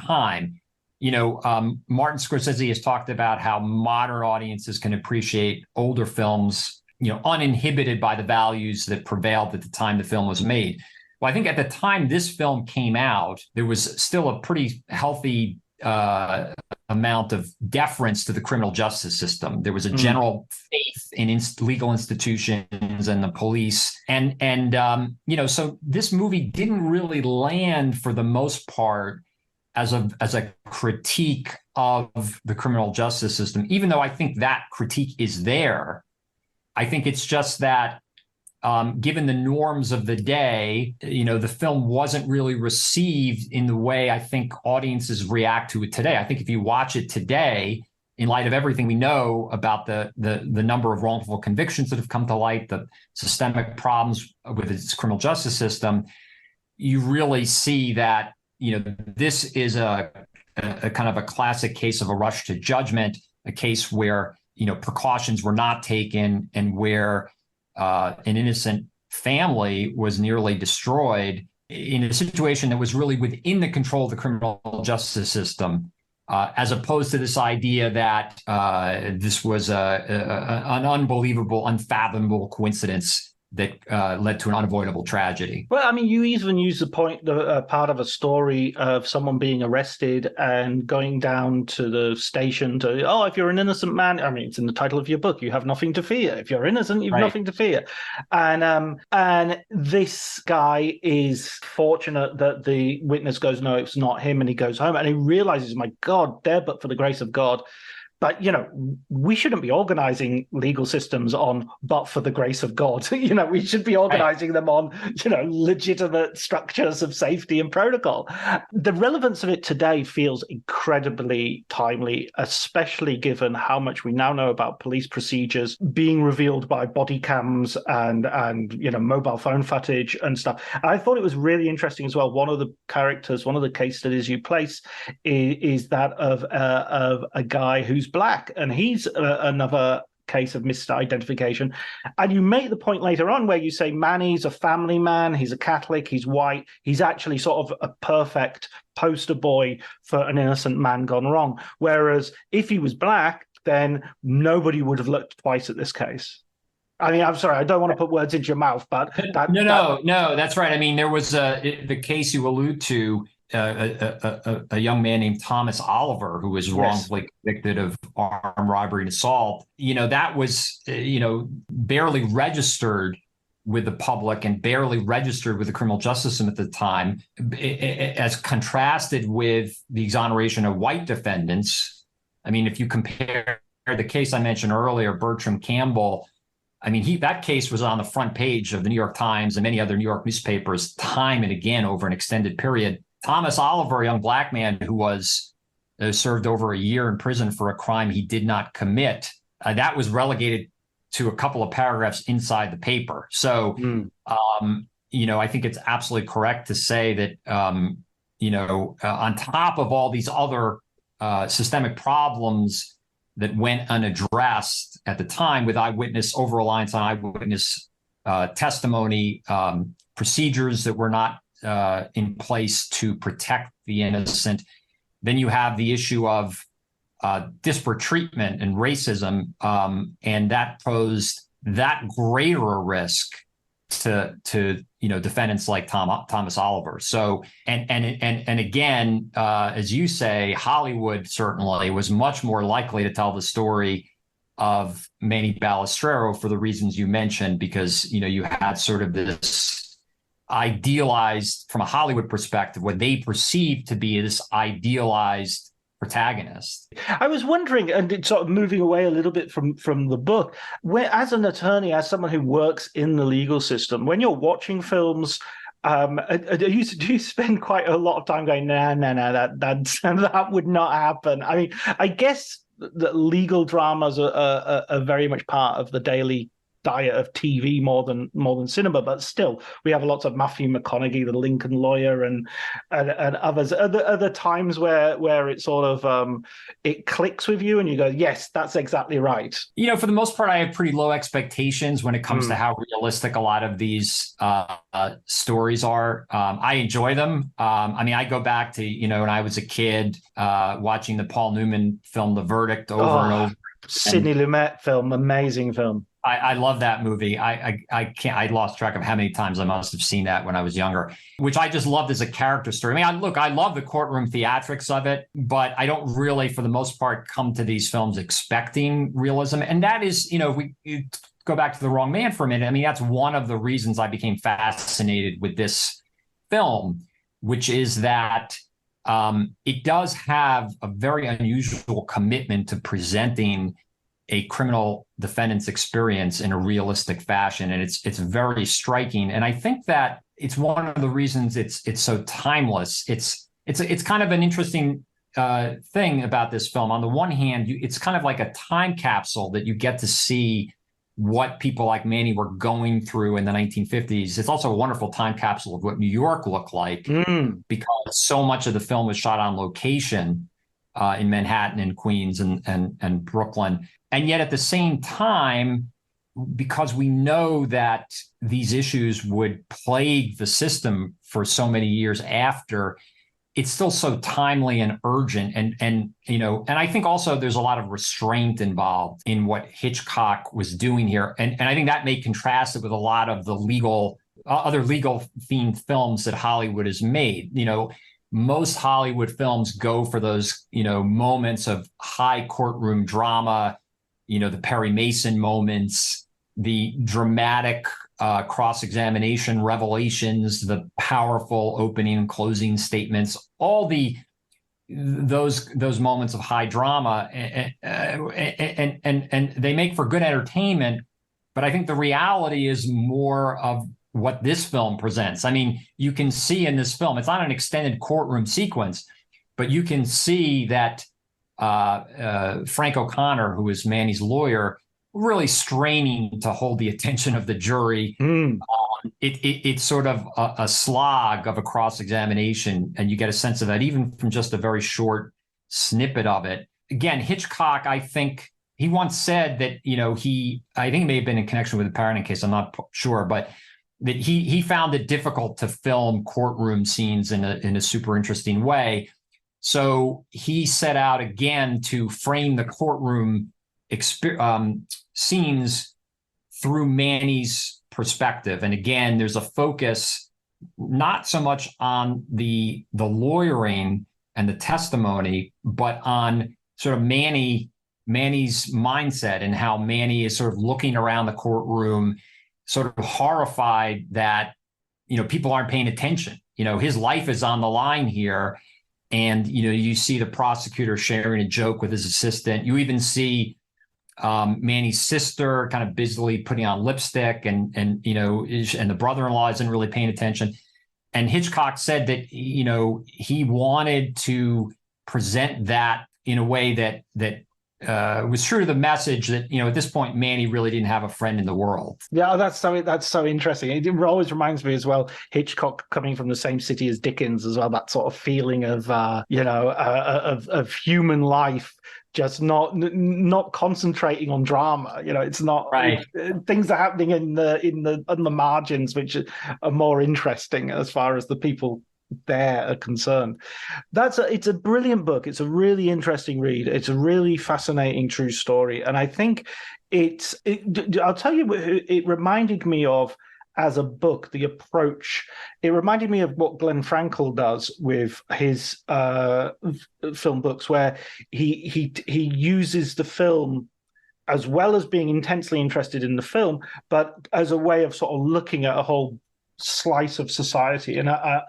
time. Martin Scorsese has talked about how modern audiences can appreciate older films, uninhibited by the values that prevailed at the time the film was made. Well, I think at the time this film came out, there was still a pretty healthy amount of deference to the criminal justice system. There was a general faith in legal institutions and the police. And so this movie didn't really land for the most part as a critique of the criminal justice system, even though I think that critique is there. I think it's just that given the norms of the day, the film wasn't really received in the way I think audiences react to it today. I think if you watch it today, in light of everything we know about the number of wrongful convictions that have come to light, the systemic problems with its criminal justice system, you really see that, this is a kind of a classic case of a rush to judgment, a case where, precautions were not taken and where an innocent family was nearly destroyed in a situation that was really within the control of the criminal justice system, as opposed to this idea that this was an unbelievable, unfathomable coincidence that led to an unavoidable tragedy. Well, I mean, you even use the point, part of a story of someone being arrested and going down to the station to, oh, if you're an innocent man, I mean, it's in the title of your book, you have nothing to fear. If you're innocent, you've nothing to fear. And this guy is fortunate that the witness goes, no, it's not him, and he goes home and he realizes, my God, there but for the grace of God. But, we shouldn't be organizing legal systems on but for the grace of God. We should be organizing them on, legitimate structures of safety and protocol. The relevance of it today feels incredibly timely, especially given how much we now know about police procedures being revealed by body cams and mobile phone footage and stuff. And I thought it was really interesting as well. One of the case studies you place is that of a guy who's black, and he's another case of misidentification. And you make the point later on where you say Manny's a family man, he's a Catholic, he's white, he's actually sort of a perfect poster boy for an innocent man gone wrong. Whereas if he was black, then nobody would have looked twice at this case. I mean, I'm sorry, I don't want to put words into your mouth, but no, that's right. I mean, there was the case you allude to. A young man named Thomas Oliver, who was wrongfully convicted of armed robbery and assault. That was, barely registered with the public and barely registered with the criminal justice system at the time, as contrasted with the exoneration of white defendants. I mean, if you compare the case I mentioned earlier, Bertram Campbell, I mean, that case was on the front page of the New York Times and many other New York newspapers time and again over an extended period. Thomas Oliver, a young black man who was served over a year in prison for a crime he did not commit, that was relegated to a couple of paragraphs inside the paper. So, I think it's absolutely correct to say that, on top of all these other systemic problems that went unaddressed at the time with over-reliance on eyewitness testimony, procedures that were not in place to protect the innocent. Then you have the issue of disparate treatment and racism, and that posed that greater a risk to defendants like Thomas Oliver. So and again, as you say, Hollywood certainly was much more likely to tell the story of Manny Balestrero for the reasons you mentioned, because you had sort of this idealized, from a Hollywood perspective, what they perceived to be this idealized protagonist. I was wondering, and it's sort of moving away a little bit from the book, where as an attorney, as someone who works in the legal system, when you're watching films, do you spend quite a lot of time going, no, that would not happen? I mean, I guess that legal dramas are very much part of the daily diet of TV more than cinema, but still we have lots of Matthew McConaughey, the Lincoln lawyer, and others. Other times where it sort of it clicks with you and you go, yes, that's exactly right. For the most part, I have pretty low expectations when it comes to how realistic a lot of these stories are. I enjoy them. I mean, I go back to when I was a kid watching the Paul Newman film The Verdict over and over. Sidney Lumet film, amazing film. I love that movie. I lost track of how many times I must have seen that when I was younger, which I just loved as a character story. I mean, I love the courtroom theatrics of it, but I don't really, for the most part, come to these films expecting realism. And that is, if we go back to The Wrong Man for a minute, I mean, that's one of the reasons I became fascinated with this film, which is that it does have a very unusual commitment to presenting a criminal defendant's experience in a realistic fashion, and it's very striking. And I think that it's one of the reasons it's so timeless. It's kind of an interesting thing about this film. On the one hand, it's kind of like a time capsule that you get to see what people like Manny were going through in the 1950s. It's also a wonderful time capsule of what New York looked like, because so much of the film was shot on location in Manhattan and Queens and Brooklyn. And yet at the same time, because we know that these issues would plague the system for so many years after, it's still so timely and urgent. And I think also there's a lot of restraint involved in what Hitchcock was doing here. And I think that may contrast it with a lot of the other legal themed films that Hollywood has made. Most Hollywood films go for those, moments of high courtroom drama, the Perry Mason moments, the dramatic cross-examination revelations, the powerful opening and closing statements, all those moments of high drama, and they make for good entertainment. But I think the reality is more of what this film presents. I mean, you can see in this film, it's not an extended courtroom sequence, but you can see that Frank O'Connor, who is Manny's lawyer, really straining to hold the attention of the jury. It's sort of a slog of a cross-examination, and you get a sense of that even from just a very short snippet of it. Again, Hitchcock, I think he once said that, I think it may have been in connection with the Paradine case, I'm not sure, but that he found it difficult to film courtroom scenes in a super interesting way. So he set out again to frame the courtroom scenes through Manny's perspective. And again, there's a focus not so much on the lawyering and the testimony, but on sort of Manny's mindset and how Manny is sort of looking around the courtroom, sort of horrified that, people aren't paying attention. His life is on the line here. And, you see the prosecutor sharing a joke with his assistant. You even see Manny's sister kind of busily putting on lipstick and the brother-in-law isn't really paying attention. And Hitchcock said that, he wanted to present that in a way that was true to the message that, at this point, Manny really didn't have a friend in the world. Yeah, that's so interesting. It always reminds me as well, Hitchcock coming from the same city as Dickens as well, that sort of feeling of, of human life, just not concentrating on drama. It's not right. Things are happening on the margins, which are more interesting as far as the people there are concerned. It's a brilliant book. It's a really interesting read. It's a really fascinating true story, and I think I'll tell you, it reminded me of, as a book, the approach. It reminded me of what Glenn Frankel does with his film books, where he uses the film as well as being intensely interested in the film, but as a way of sort of looking at a whole slice of society. And I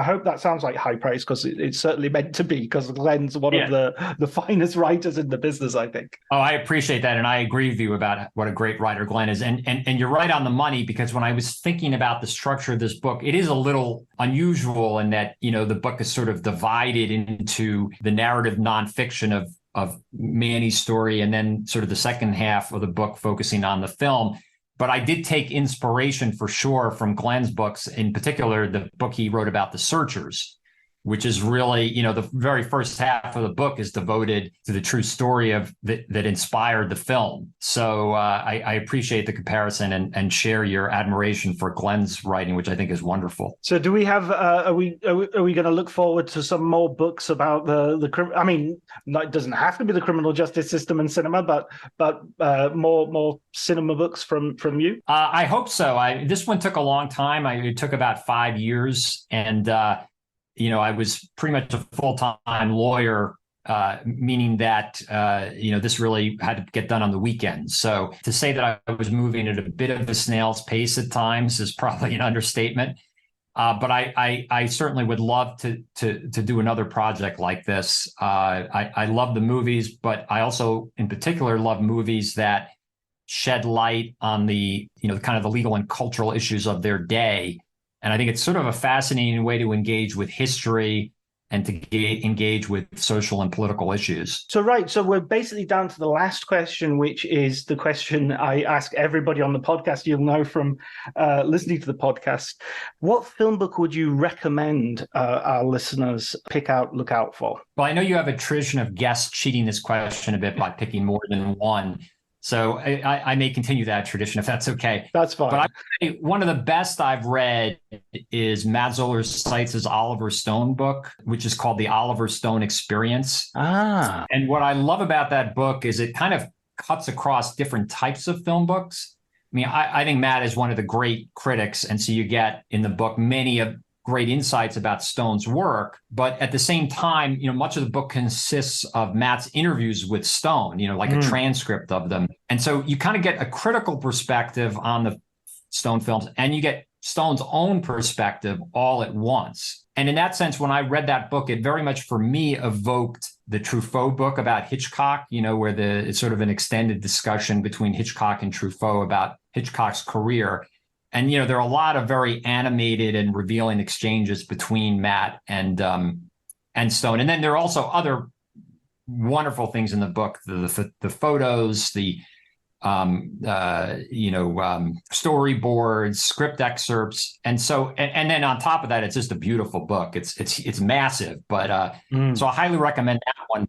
hope that sounds like high praise, because it's certainly meant to be, because Glenn's one of the finest writers in the business, I think. Oh, I appreciate that. And I agree with you about what a great writer Glenn is. And you're right on the money, because when I was thinking about the structure of this book, it is a little unusual in that, the book is sort of divided into the narrative nonfiction of Manny's story, and then sort of the second half of the book focusing on the film. But I did take inspiration for sure from Glenn's books, in particular, the book he wrote about The Searchers, which is really, the very first half of the book is devoted to the true story that inspired the film. So I appreciate the comparison and share your admiration for Glenn's writing, which I think is wonderful. So do we have, are we going to look forward to some more books about I mean, it doesn't have to be the criminal justice system and cinema, but more cinema books from you? I hope so. This one took a long time. It took about 5 years, and I was pretty much a full-time lawyer, meaning that, this really had to get done on the weekends. So to say that I was moving at a bit of a snail's pace at times is probably an understatement. But I certainly would love to do another project like this. I love the movies, but I also, in particular, love movies that shed light on the, kind of the legal and cultural issues of their day. And I think it's sort of a fascinating way to engage with history and to engage with social and political issues. So we're basically down to the last question, which is the question I ask everybody on the podcast. You'll know from listening to the podcast. What film book would you recommend our listeners look out for? Well, I know you have a tradition of guests cheating this question a bit by picking more than one. So I may continue that tradition if that's okay. That's fine. But I would say one of the best I've read is Matt Zoller Seitz's Oliver Stone book, which is called The Oliver Stone Experience. And what I love about that book is it kind of cuts across different types of film books. I mean, I think Matt is one of the great critics. And so you get in the book many of great insights about Stone's work. But at the same time, much of the book consists of Matt's interviews with Stone, like a transcript of them. And so you kind of get a critical perspective on the Stone films, and you get Stone's own perspective all at once. And in that sense, when I read that book, it very much for me evoked the Truffaut book about Hitchcock, where it's sort of an extended discussion between Hitchcock and Truffaut about Hitchcock's career. And, there are a lot of very animated and revealing exchanges between Matt and Stone. And then there are also other wonderful things in the book, the photos, the storyboards, script excerpts. And so, and then on top of that, it's just a beautiful book. It's massive, but so I highly recommend that one.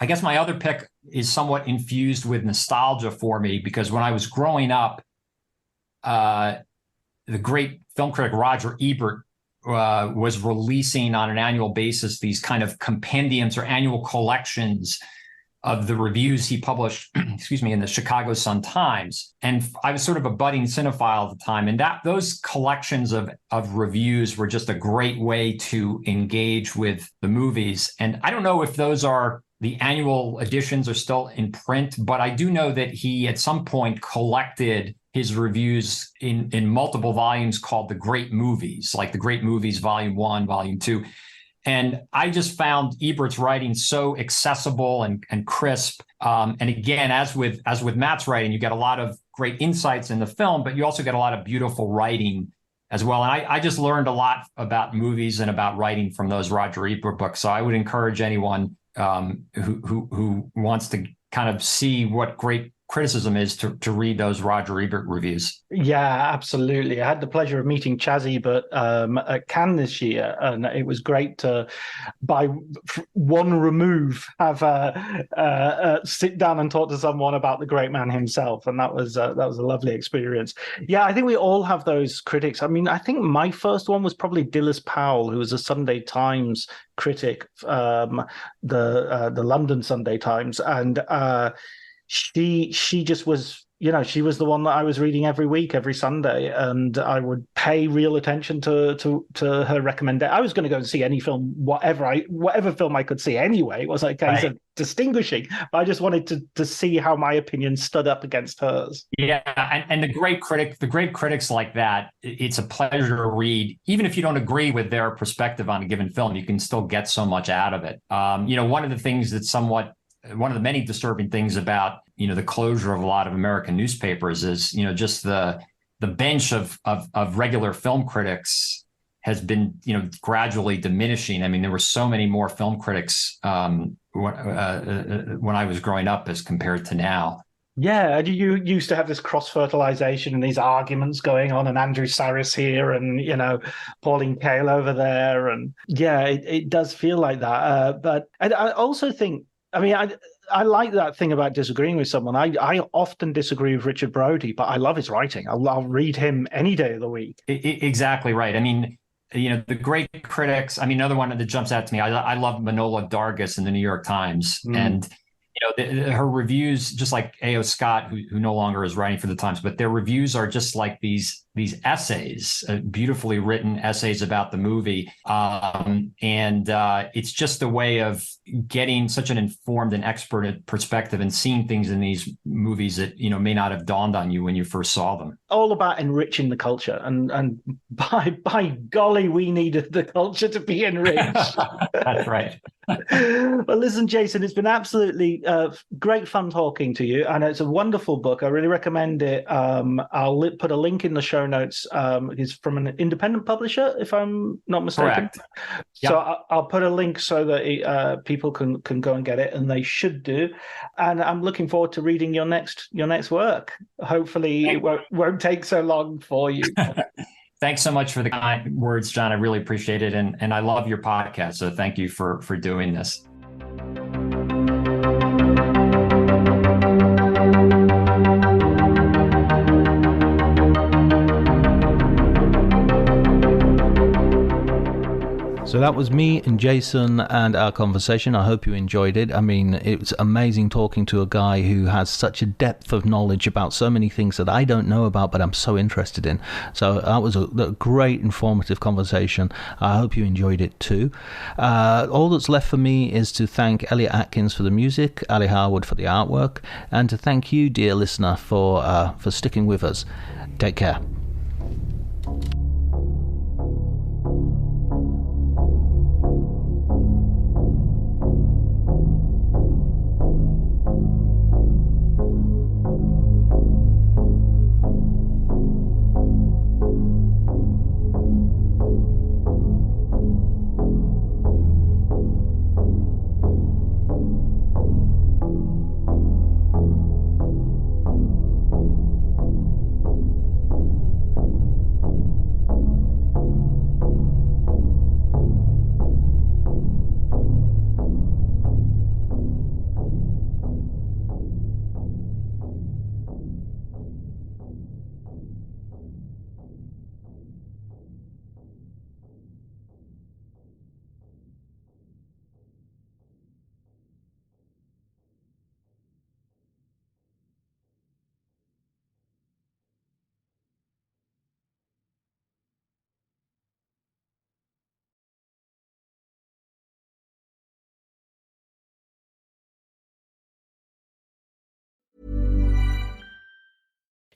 I guess my other pick is somewhat infused with nostalgia for me, because when I was growing up, the great film critic Roger Ebert was releasing on an annual basis these kind of compendiums or annual collections of the reviews he published, in the Chicago Sun-Times. And I was sort of a budding cinephile at the time. And those collections of reviews were just a great way to engage with the movies. And I don't know if the annual editions are still in print, but I do know that he at some point collected his reviews in multiple volumes called The Great Movies, like The Great Movies, Volume 1, Volume 2. And I just found Ebert's writing so accessible and crisp. And again, as with Matt's writing, you get a lot of great insights in the film, but you also get a lot of beautiful writing as well. And I just learned a lot about movies and about writing from those Roger Ebert books. So I would encourage anyone who wants to kind of see what great criticism is to read those Roger Ebert reviews. Yeah, absolutely. I had the pleasure of meeting Chaz Ebert at Cannes this year, and it was great to, by one remove, have sit down and talk to someone about the great man himself, and that was a lovely experience. Yeah, I think we all have those critics. I mean, I think my first one was probably Dilys Powell, who was a Sunday Times critic, the London Sunday Times, and she just was, she was the one that I was reading every week, every Sunday, and I would pay real attention to her recommendation. I was going to go and see any film, whatever film I could see anyway. It was a case of distinguishing, but I just wanted to see how my opinion stood up against hers. Yeah, and the great critics like that, it's a pleasure to read. Even if you don't agree with their perspective on a given film, you can still get so much out of it. One of the things that's one of the many disturbing things about, the closure of a lot of American newspapers is, just the bench of regular film critics has been, gradually diminishing. I mean, there were so many more film critics when I was growing up as compared to now. Yeah, you used to have this cross-fertilization and these arguments going on, and Andrew Sarris here and, Pauline Kael over there. And yeah, it does feel like that. But I also think, I like that thing about disagreeing with someone. I often disagree with Richard Brody, but I love his writing. I'll read him any day of the week. Exactly right. I mean, the great critics. I mean, another one that jumps out to me, I love Manohla Dargis in the New York Times. And, her reviews, just like A.O. Scott, who no longer is writing for the Times, but their reviews are just like these essays, beautifully written essays about the movie. And it's just a way of getting such an informed and expert perspective and seeing things in these movies that, may not have dawned on you when you first saw them. All about enriching the culture. And by golly, we needed the culture to be enriched. That's right. Well, listen, Jason, it's been absolutely great fun talking to you, and it's a wonderful book. I really recommend it. I'll put a link in the show notes. It's from an independent publisher, if I'm not mistaken. Correct. Yep. So I'll put a link so that people can go and get it, and they should do. And I'm looking forward to reading your next work. Hopefully, it won't take so long for you. Thanks so much for the kind words, John. I really appreciate it. And I love your podcast. So thank you for doing this. So that was me and Jason and our conversation. I hope you enjoyed it. I mean, it was amazing talking to a guy who has such a depth of knowledge about so many things that I don't know about, but I'm so interested in. So that was a great, informative conversation. I hope you enjoyed it too. All that's left for me is to thank Elliot Atkins for the music, Ali Harwood for the artwork, and to thank you, dear listener, for sticking with us. Take care.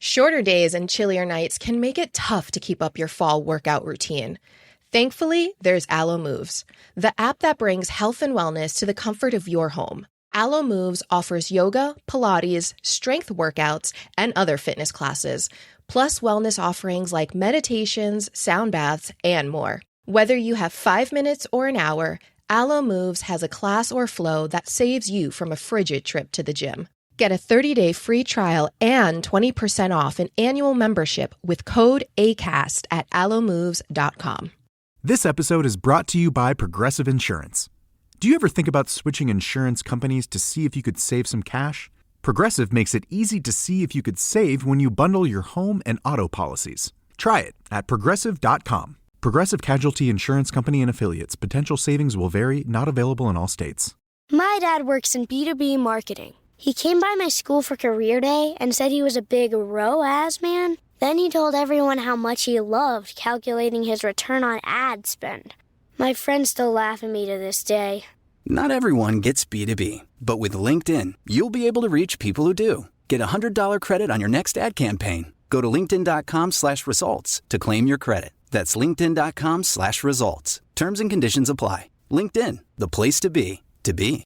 Shorter days and chillier nights can make it tough to keep up your fall workout routine. Thankfully, there's Alo Moves, the app that brings health and wellness to the comfort of your home. Alo Moves offers yoga, Pilates, strength workouts, and other fitness classes, plus wellness offerings like meditations, sound baths, and more. Whether you have 5 minutes or an hour, Alo Moves has a class or flow that saves you from a frigid trip to the gym. Get a 30-day free trial and 20% off an annual membership with code ACAST at allomoves.com. This episode is brought to you by Progressive Insurance. Do you ever think about switching insurance companies to see if you could save some cash? Progressive makes it easy to see if you could save when you bundle your home and auto policies. Try it at Progressive.com. Progressive Casualty Insurance Company and Affiliates. Potential savings will vary, not available in all states. My dad works in B2B marketing. He came by my school for career day and said he was a big ROAS man. Then he told everyone how much he loved calculating his return on ad spend. My friends still laugh at me to this day. Not everyone gets B2B, but with LinkedIn, you'll be able to reach people who do. Get a $100 credit on your next ad campaign. Go to linkedin.com/results to claim your credit. That's linkedin.com/results. Terms and conditions apply. LinkedIn, the place to be, to be.